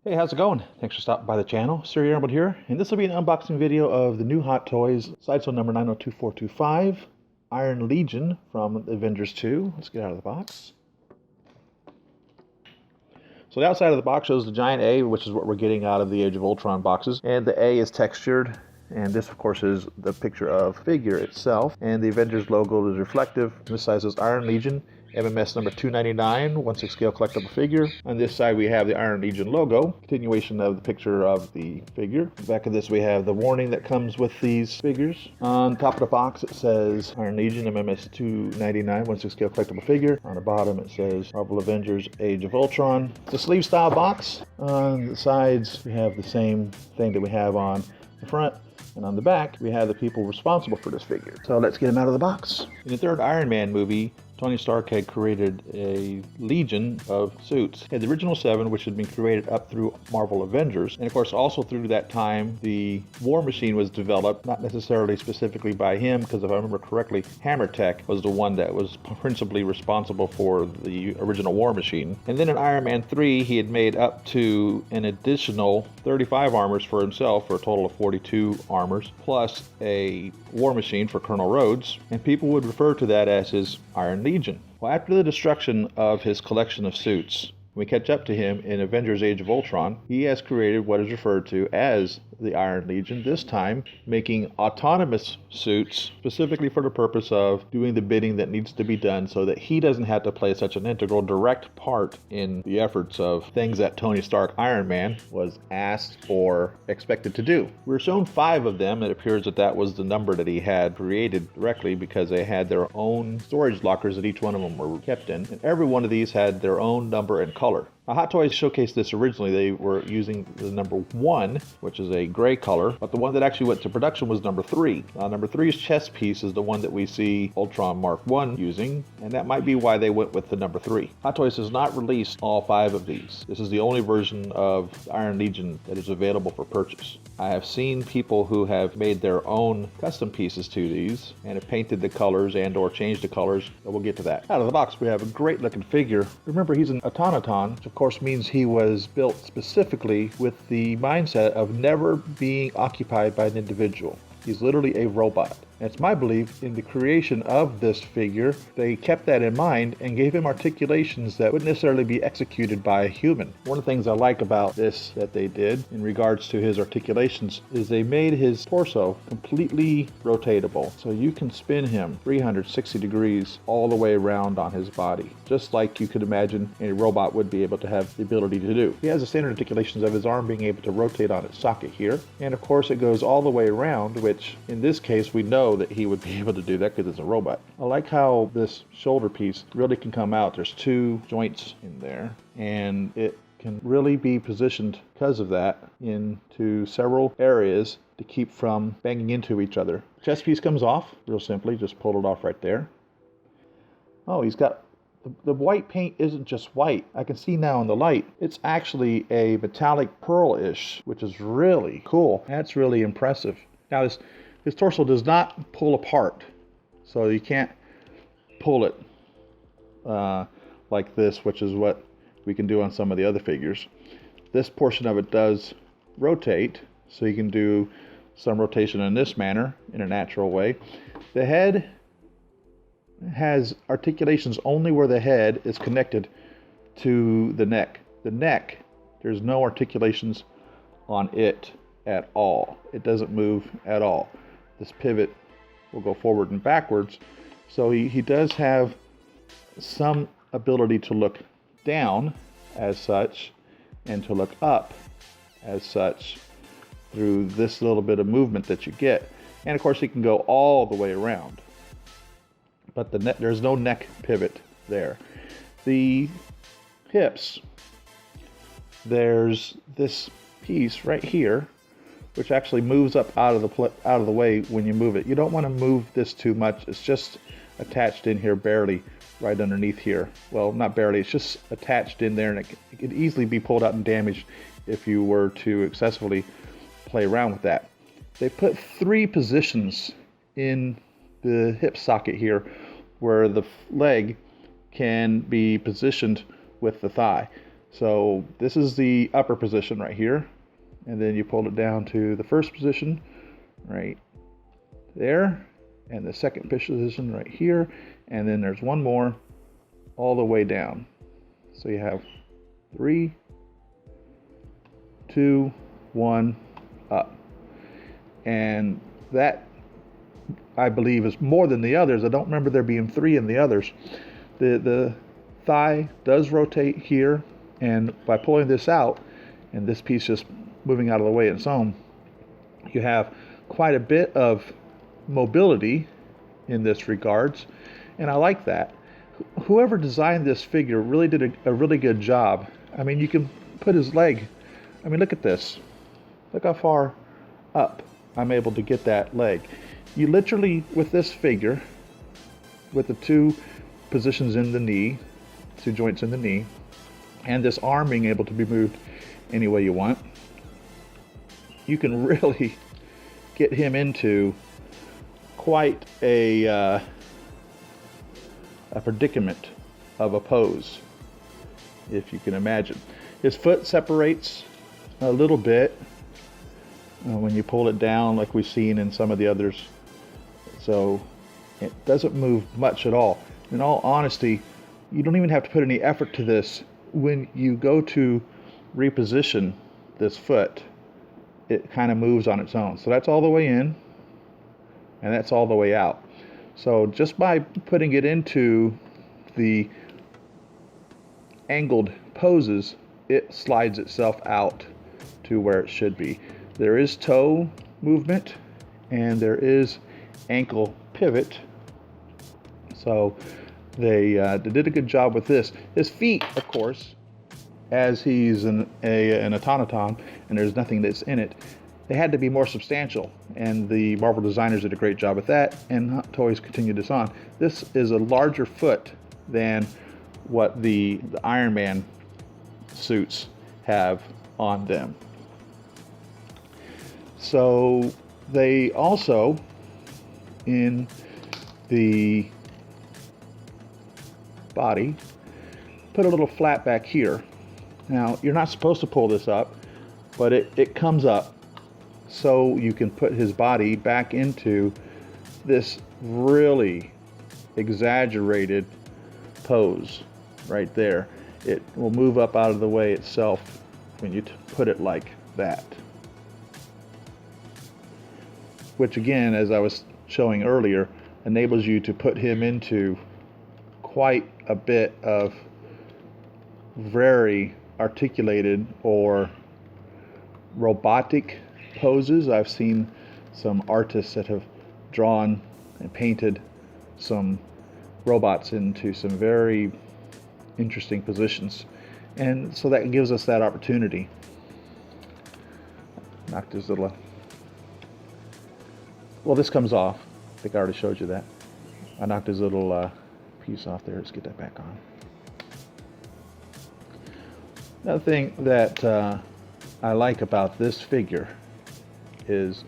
Hey, how's it going? Thanks for stopping by the channel. Siri Emerald here, and this will be an unboxing video of the new Hot Toys, Sideshow number 902425, Iron Legion from Avengers 2. Let's get out of the box. So the outside of the box shows the giant A, which is what we're getting out of the Age of Ultron boxes, and the A is textured. And this, of course, is the picture of figure itself. And the Avengers logo is reflective. This side says Iron Legion, MMS number 299, 1/6 scale collectible figure. On this side, we have the Iron Legion logo, continuation of the picture of the figure. Back of this, we have the warning that comes with these figures. On top of the box, it says Iron Legion, MMS 299, 1/6 scale collectible figure. On the bottom, it says Marvel Avengers Age of Ultron. It's a sleeve style box. On the sides, we have the same thing that we have on the front. And on the back, we have the people responsible for this figure. So let's get him out of the box. In the third Iron Man movie, Tony Stark had created a legion of suits. He had the original 7, which had been created up through Marvel Avengers. And of course, also through that time, the War Machine was developed, not necessarily specifically by him, because if I remember correctly, Hammer Tech was the one that was principally responsible for the original War Machine. And then in Iron Man 3, he had made up to an additional 35 armors for himself, for a total of 42 armors, plus a War Machine for Colonel Rhodes. And people would refer to that as his Iron Legion. Well, after the destruction of his collection of suits, when we catch up to him in Avengers Age of Ultron, he has created what is referred to as the Iron Legion, this time making autonomous suits specifically for the purpose of doing the bidding that needs to be done so that he doesn't have to play such an integral direct part in the efforts of things that Tony Stark Iron Man was asked or expected to do. We're shown 5 of them. It appears that that was the number that he had created directly because they had their own storage lockers that each one of them were kept in, and every one of these had their own number and color. Now, Hot Toys showcased this originally. They were using the number 1, which is a gray color, but the one that actually went to production was number 3. Number 3's chest piece is the one that we see Ultron Mark 1 using, and that might be why they went with the number 3. Hot Toys has not released all 5 of these. This is the only version of Iron Legion that is available for purchase. I have seen people who have made their own custom pieces to these and have painted the colors and or changed the colors, but we'll get to that. Out of the box, we have a great looking figure. Remember, he's an automaton, which of course means he was built specifically with the mindset of never being occupied by an individual. He's literally a robot. And it's my belief in the creation of this figure, they kept that in mind and gave him articulations that wouldn't necessarily be executed by a human. One of the things I like about this that they did in regards to his articulations is they made his torso completely rotatable. So you can spin him 360 degrees all the way around on his body, just like you could imagine a robot would be able to have the ability to do. He has the standard articulations of his arm being able to rotate on its socket here. And of course it goes all the way around, which in this case we know that he would be able to do that because it's a robot. I like how this shoulder piece really can come out. There's 2 joints in there, and it can really be positioned because of that into several areas to keep from banging into each other. Chest piece comes off real simply, just pull it off right there. Oh, he's got the white paint isn't just white. I can see now in the light, it's actually a metallic pearl-ish, which is really cool. That's really impressive. Now his torso does not pull apart, so you can't pull it like this, which is what we can do on some of the other figures. This portion of it does rotate, so you can do some rotation in this manner, in a natural way. The head has articulations only where the head is connected to the neck. The neck, there's no articulations on it at all. It doesn't move at all. This pivot will go forward and backwards. So he does have some ability to look down as such and to look up as such through this little bit of movement that you get. And of course he can go all the way around. But there's no neck pivot there. The hips, there's this piece right here which actually moves up out of the way when you move it. You don't want to move this too much. It's just attached in here barely, right underneath here. Well, not barely, it's just attached in there, and it could easily be pulled out and damaged if you were to excessively play around with that. They put 3 positions in the hip socket here where the leg can be positioned with the thigh. So this is the upper position right here, and then you pull it down to the first position right there, and the second position right here, and then there's one more all the way down. So you have 3, 2, 1, up. And that, I believe, is more than the others. I don't remember there being 3 in the others. The thigh does rotate here, and by pulling this out, and this piece just moving out of the way on its own, you have quite a bit of mobility in this regards, and I like that. Whoever designed this figure really did a really good job. I mean, you can put his leg, I mean, look at this. Look how far up I'm able to get that leg. You literally, with this figure, with the 2 positions in the knee, 2 joints in the knee, and this arm being able to be moved any way you want, you can really get him into quite a predicament of a pose, if you can imagine. His foot separates a little bit when you pull it down, like we've seen in some of the others. So it doesn't move much at all. In all honesty, you don't even have to put any effort to this. When you go to reposition this foot, it kind of moves on its own. So that's all the way in, and that's all the way out. So just by putting it into the angled poses, it slides itself out to where it should be. There is toe movement, and there is ankle pivot. So they did a good job with this. His feet, of course, as he's an automaton and there's nothing that's in it, they had to be more substantial, and the Marvel designers did a great job with that, and Hot Toys continued this on. This is a larger foot than what the Iron Man suits have on them. So they also, in the body, put a little flap back here. Now, you're not supposed to pull this up, but it comes up so you can put his body back into this really exaggerated pose right there. It will move up out of the way itself when you put it like that. Which again, as I was showing earlier, enables you to put him into quite a bit of very articulated or robotic poses. I've seen some artists that have drawn and painted some robots into some very interesting positions, and so that gives us that opportunity. Knocked his little, well, this comes off. I think I already showed you that. I knocked his little piece off there. Let's get that back on. Another thing that I like about this figure is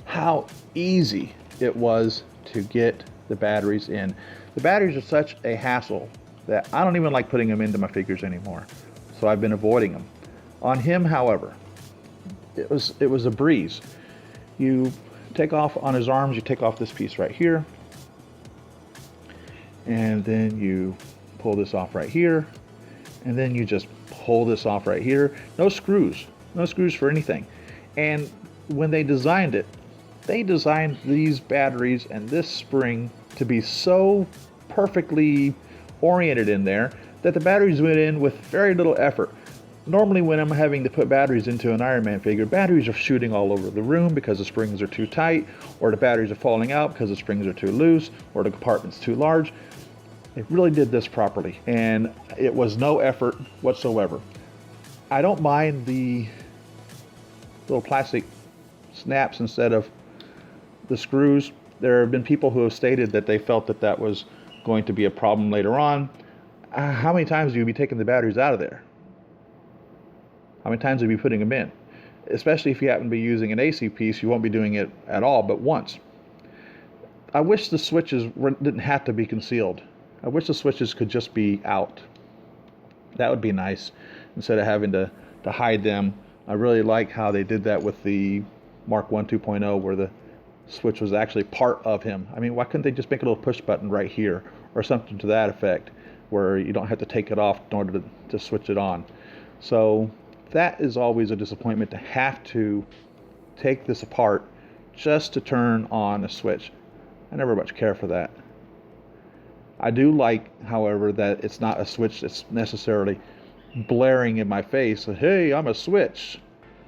how easy it was to get the batteries in. The batteries are such a hassle that I don't even like putting them into my figures anymore, so I've been avoiding them. On him, however, it was a breeze. You take off on his arms, you take off this piece right here, and then you pull this off right here, and then you just pull this off right here. No screws for anything. And when they designed it, they designed these batteries and this spring to be so perfectly oriented in there that the batteries went in with very little effort. Normally when I'm having to put batteries into an Iron Man figure, batteries are shooting all over the room because the springs are too tight, or the batteries are falling out because the springs are too loose, or the compartment's too large. They really did this properly, and it was no effort whatsoever. I don't mind the little plastic snaps instead of the screws. There have been people who have stated that they felt that that was going to be a problem later on. How many times do you be taking the batteries out of there? How many times will you be putting them in? Especially if you happen to be using an AC piece, you won't be doing it at all but once. I wish the switches didn't have to be concealed. I wish the switches could just be out. That would be nice. instead of having to hide them. I really like how they did that with the Mark 1 2.0, where the switch was actually part of him. I mean, why couldn't they just make a little push button right here or something to that effect, where you don't have to take it off in order to switch it on? So that is always a disappointment, to have to take this apart just to turn on a switch. I never much care for that. I do like, however, that it's not a switch that's necessarily blaring in my face, hey, I'm a switch.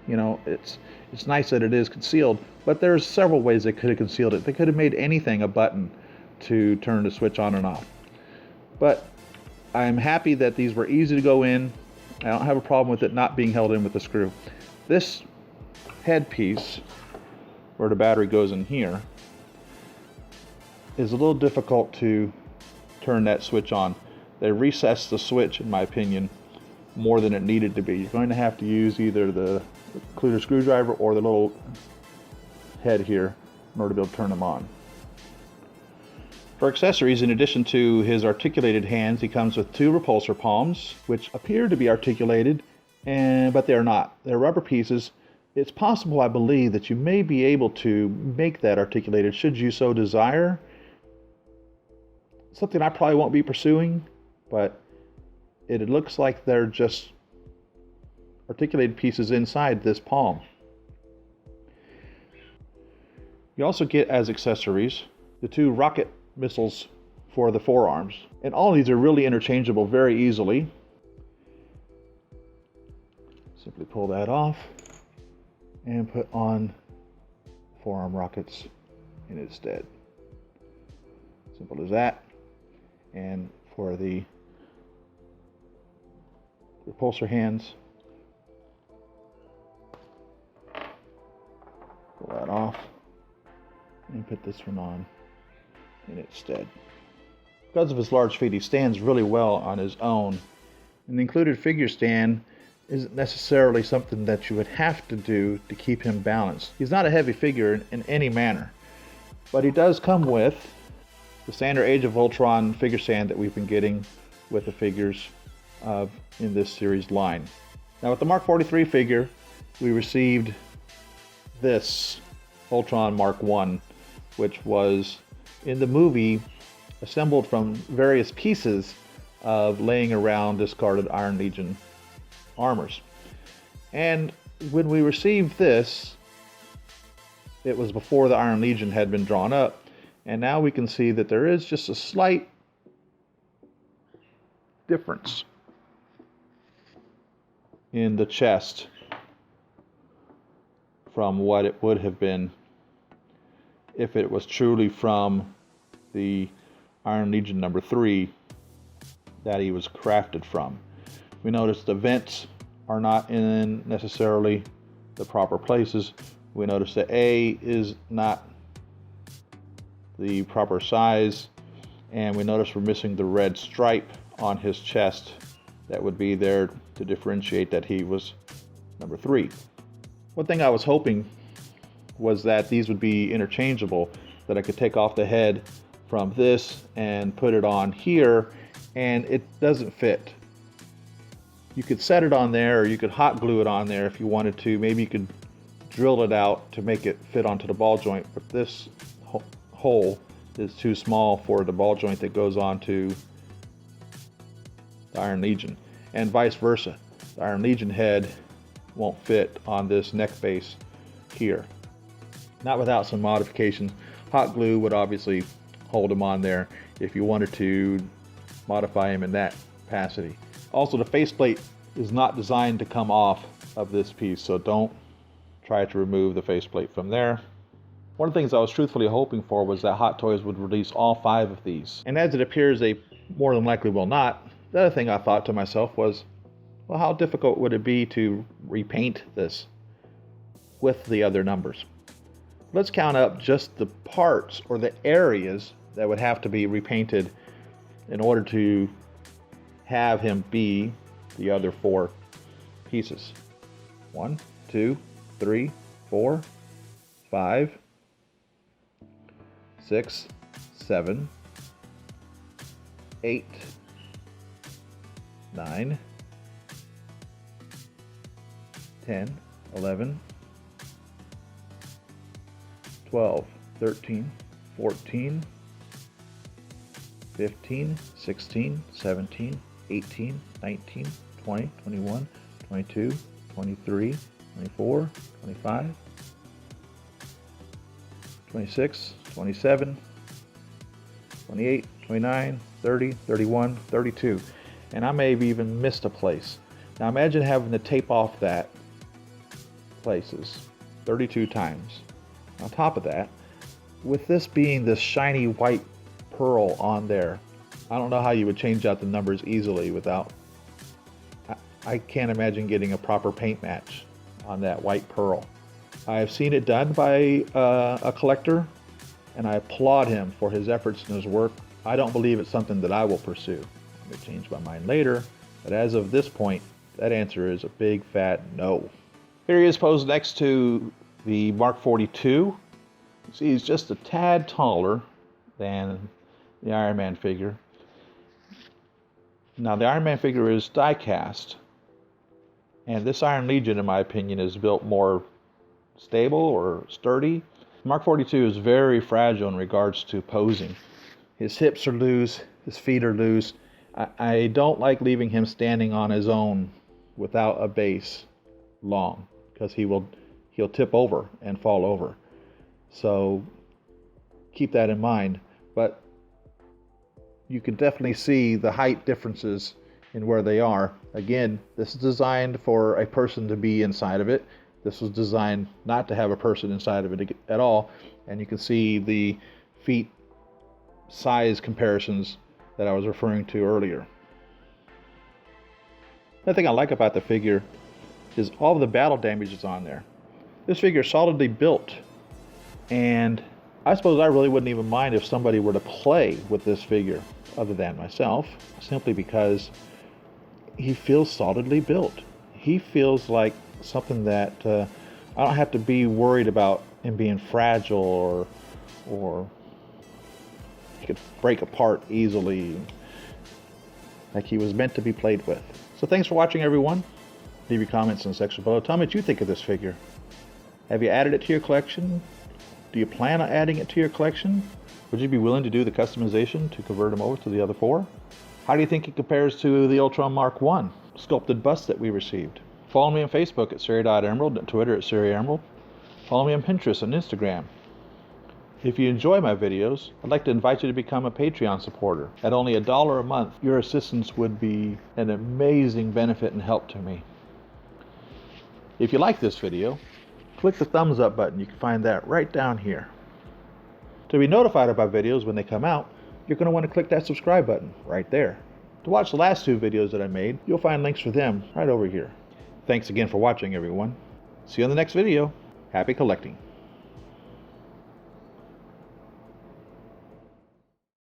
You know, it's nice that it is concealed, but there's several ways they could have concealed it. They could have made anything a button to turn the switch on and off. But I'm happy that these were easy to go in. I don't have a problem with it not being held in with a screw. This headpiece, where the battery goes in here, is a little difficult to turn that switch on. They recessed the switch, in my opinion, more than it needed to be. You're going to have to use either the included screwdriver or the little head here in order to be able to turn them on. For accessories, in addition to his articulated hands, he comes with 2 repulsor palms, which appear to be articulated, but they're not. They're rubber pieces. It's possible, I believe, that you may be able to make that articulated should you so desire. Something I probably won't be pursuing, but it looks like they're just articulated pieces inside this palm. You also get, as accessories, the 2 rocket missiles for the forearms. And all of these are really interchangeable very easily. Simply pull that off and put on forearm rockets in its stead. Simple as that. And for the repulsor hands, pull that off and put this one on in its stead. Because of his large feet, he stands really well on his own. And the included figure stand isn't necessarily something that you would have to do to keep him balanced. He's not a heavy figure in any manner, but he does come with the standard Age of Ultron figure stand that we've been getting with the figures in this series line. Now with the Mark 43 figure, we received this Ultron Mark 1, which was in the movie assembled from various pieces of laying around discarded Iron Legion armors. And when we received this, it was before the Iron Legion had been drawn up, and now we can see that there is just a slight difference in the chest from what it would have been if it was truly from the Iron Legion number 3 that he was crafted from. We notice the vents are not in necessarily the proper places. We notice the A is not the proper size, and we notice we're missing the red stripe on his chest that would be there to differentiate that he was number 3. One thing I was hoping was that these would be interchangeable, that I could take off the head from this and put it on here, and it doesn't fit. You could set it on there, or you could hot glue it on there if you wanted to. Maybe you could drill it out to make it fit onto the ball joint, but this hole is too small for the ball joint that goes onto the Iron Legion, and vice versa. The Iron Legion head won't fit on this neck base here. Not without some modifications. Hot glue would obviously hold him on there if you wanted to modify him in that capacity. Also, the faceplate is not designed to come off of this piece, so don't try to remove the faceplate from there. One of the things I was truthfully hoping for was that Hot Toys would release all 5 of these. And as it appears they more than likely will not, the other thing I thought to myself was, well, how difficult would it be to repaint this with the other numbers? Let's count up just the parts or the areas that would have to be repainted in order to have him be the other 4 pieces. 1, 2, 3, 4, 5, 6, 7, 8, 9, 10, 11, 12, 13, 14, 15, 16, 17, 18, 19, 20, 21, 22, 23, 24, 25, 26, 27, 28, 29, 30, 31, 32. And I may have even missed a place. Now imagine having to tape off that places 32 times. On top of that, with this being this shiny white pearl on there, I don't know how you would change out the numbers easily without, I can't imagine getting a proper paint match on that white pearl. I have seen it done by a collector, and I applaud him for his efforts and his work. I don't believe it's something that I will pursue. I may change my mind later, but as of this point, that answer is a big fat no. Here he is posed next to the Mark 42. You see, he's just a tad taller than the Iron Man figure. Now, the Iron Man figure is die cast, and this Iron Legion, in my opinion, is built more stable or sturdy. Mark 42 is very fragile in regards to posing. His hips are loose, his feet are loose. I don't like leaving him standing on his own without a base long, because he'll tip over and fall over. So keep that in mind. But you can definitely see the height differences in where they are. Again, this is designed for a person to be inside of it. This was designed not to have a person inside of it at all. And you can see the feet size comparisons that I was referring to earlier. Another thing I like about the figure is all of the battle damage is on there. This figure is solidly built, and I suppose I really wouldn't even mind if somebody were to play with this figure other than myself, simply because he feels solidly built. He feels like something that I don't have to be worried about him being fragile or he could break apart easily, like he was meant to be played with. So thanks for watching, everyone. Leave your comments in the section below. Tell me what you think of this figure. Have you added it to your collection? Do you plan on adding it to your collection? Would you be willing to do the customization to convert them over to the other four? How do you think it compares to the Ultron Mark 1 sculpted bust that we received? Follow me on Facebook at Siri.Emerald, and Twitter at Siri Emerald. Follow me on Pinterest and Instagram. If you enjoy my videos, I'd like to invite you to become a Patreon supporter. At only $1 a month, your assistance would be an amazing benefit and help to me. If you like this video, click the thumbs up button. You can find that right down here. To be notified about videos when they come out, you're going to want to click that subscribe button right there. To watch the last two videos that I made, you'll find links for them right over here. Thanks again for watching, everyone. See you on the next video. Happy collecting.